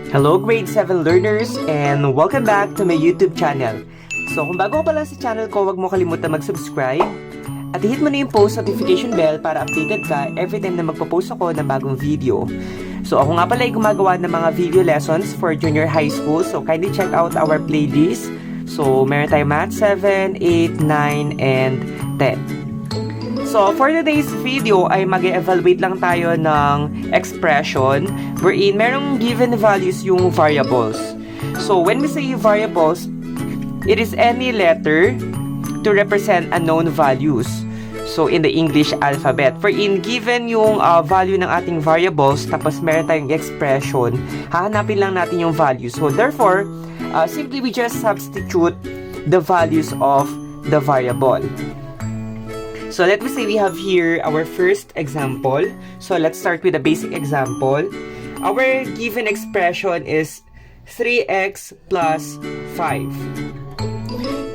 Hello grade 7 learners and welcome back to my YouTube channel. So kung bago ka pala sa channel ko, huwag mo kalimutan mag-subscribe at i-hit mo na yung post notification bell para updated ka every time na magpo-post ako ng bagong video. So ako nga pala ay gumagawa ng mga video lessons for junior high school, so kindly check out our playlist. So meron tayong Math 7, 8, 9, and 10. So, for today's video ay mag-evaluate lang tayo ng expression wherein merong given values yung variables. So, when we say variables, it is any letter to represent unknown values. So, in the English alphabet. Wherein given yung value ng ating variables, tapos meron tayong expression, hahanapin lang natin yung value. So, therefore, simply we just substitute the values of the variable. So let me say we have here our first example. So let's start with a basic example. Our given expression is 3x plus 5.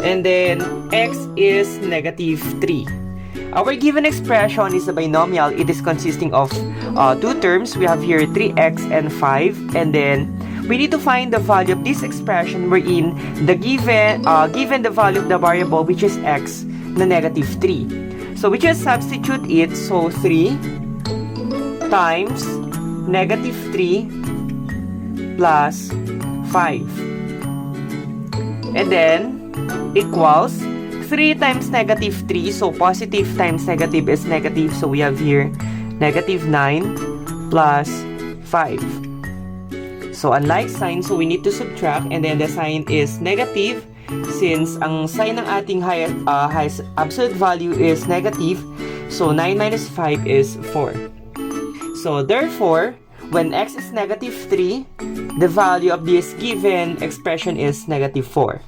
And then x is negative 3. Our given expression is a binomial. It is consisting of two terms. We have here 3x and 5. And then we need to find the value of this expression wherein the given the value of the variable which is x na negative 3. So we just substitute it. So 3 times negative 3 plus 5. And then equals 3 times negative 3. So positive times negative is negative. So we have here negative 9 plus 5. So unlike sign, so we need to subtract, and then the sign is negative. Since ang sign ng ating highest absolute value is negative, so 9 minus 5 is 4. So therefore, when x is negative 3, the value of this given expression is negative 4.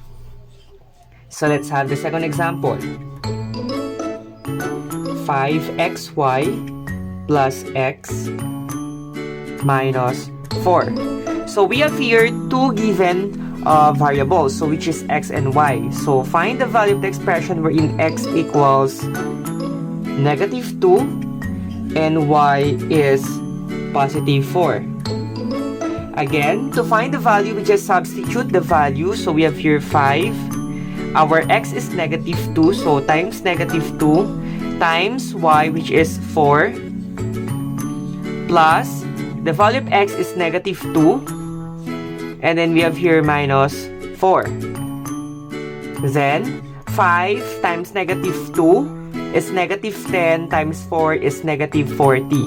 So let's have the second example. 5xy plus x minus 4. So we have here two given variables, so which is x and y. So find the value of the expression wherein x equals negative 2 and y is positive 4. Again, to find the value, we just substitute the value. So we have here 5. Our x is negative 2, so times negative 2 times y, which is 4, plus the value of x is negative 2. And then we have here minus 4. Then 5 times negative 2 is negative 10 times 4 is negative 40.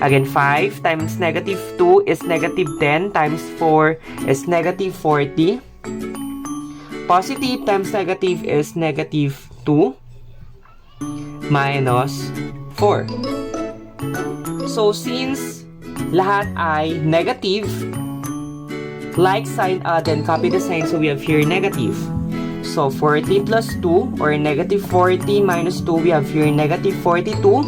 Again, 5 times negative 2 is negative 10 times 4 is negative 40. Positive times negative is negative 2 minus 4. So since lahat ay negative, like sign, then copy the sign, so we have here negative. So 40 plus 2 or negative 40 minus 2, we have here negative 42.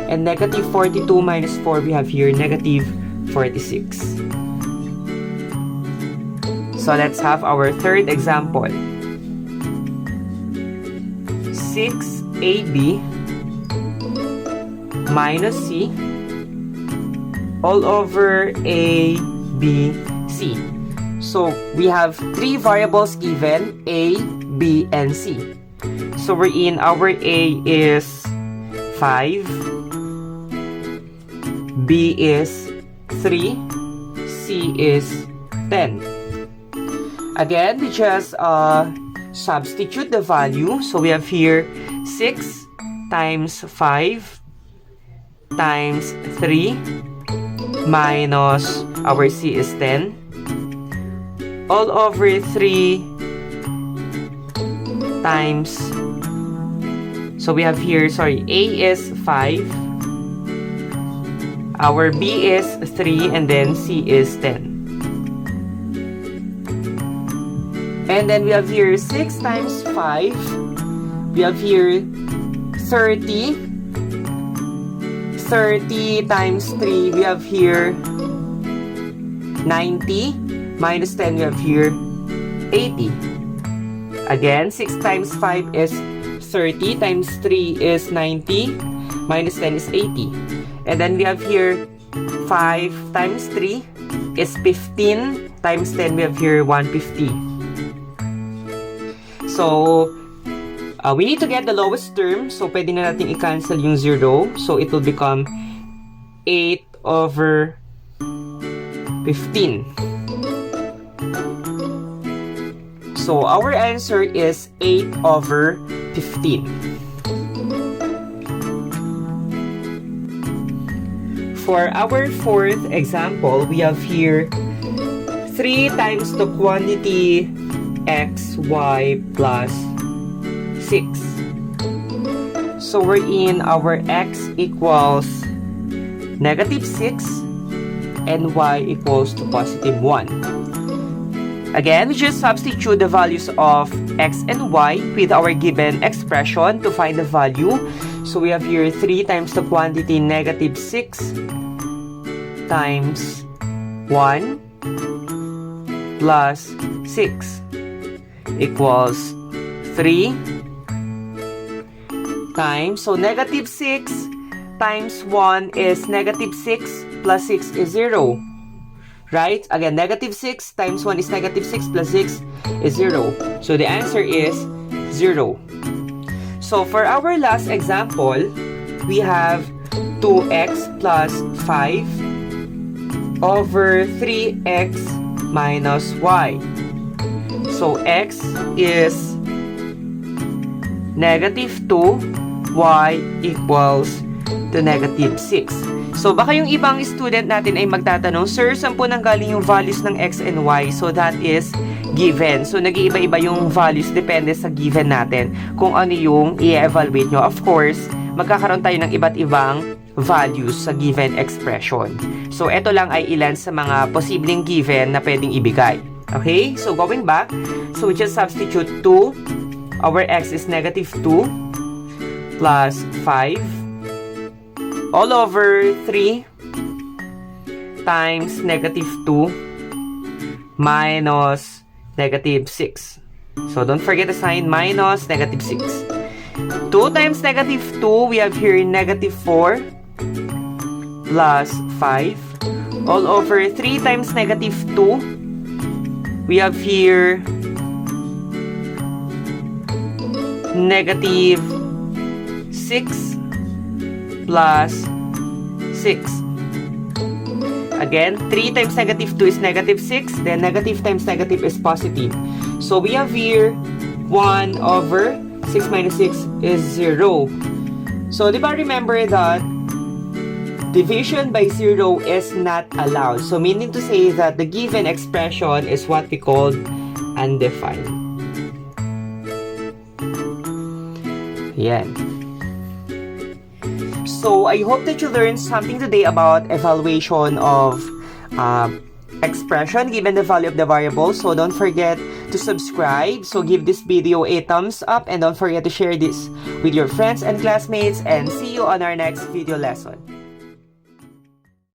And negative 42 minus 4, we have here negative 46. So let's have our third example. 6ab minus c all over a, b, c. So we have three variables given, a, b, and c. So we're in our a is 5, b is 3, c is 10. Again, we just substitute the value. So we have here 6 times 5 times 3 minus our c is 10. All over 3 times, so we have here, sorry, a is 5, our b is 3, and then c is 10. And then we have here 6 times 5, we have here 30. 30 times 3, we have here 90. Minus 10, we have here 80. Again, 6 times 5 is 30, times 3 is 90, minus 10 is 80. And then we have here 5 times 3, is 15 times 10. We have here 150. So, we need to get the lowest term. So, pwede na natin i-cancel yung 0. So, it will become 8 over 15. So, our answer is 8 over 15. For our fourth example, we have here 3 times the quantity x, y plus 6. So we're in our x equals negative 6 and y equals to positive 1. Again, we just substitute the values of x and y with our given expression to find the value. So we have here 3 times the quantity negative 6 times 1 plus 6 equals 3 times, so negative 6 times 1 is negative 6 plus 6 is 0. Right? Again, negative 6 times 1 is negative 6 plus 6 is 0. So the answer is 0. So for our last example, we have 2x plus 5 over 3x minus y. So x is negative 2, y equals to negative 6. So baka yung ibang student natin ay magtatanong, Sir, saan po nanggaling yung values ng x and y? So that is given. So nag-iiba-iba yung values depende sa given natin kung ano yung i-evaluate nyo. Of course, magkakaroon tayo ng iba't ibang values sa given expression. So ito lang ay ilan sa mga posibleng given na pwedeng ibigay. Okay? So going back, so we just substitute 2. Our x is negative 2 plus 5 all over 3 times negative 2 minus negative 6. So don't forget the sign minus negative 6. 2 times negative 2, we have here negative 4 plus 5 all over 3 times negative 2. We have here negative 6 plus 6. Again, 3 times negative 2 is negative 6. Then negative times negative is positive. So we have here 1 over 6 minus 6 is 0. So di ba remember that division by 0 is not allowed. So meaning to say that the given expression is what we call undefined. Yan. So I hope that you learned something today about evaluation of expression given the value of the variable. So don't forget to subscribe. So give this video a thumbs up and don't forget to share this with your friends and classmates, and see you on our next video lesson.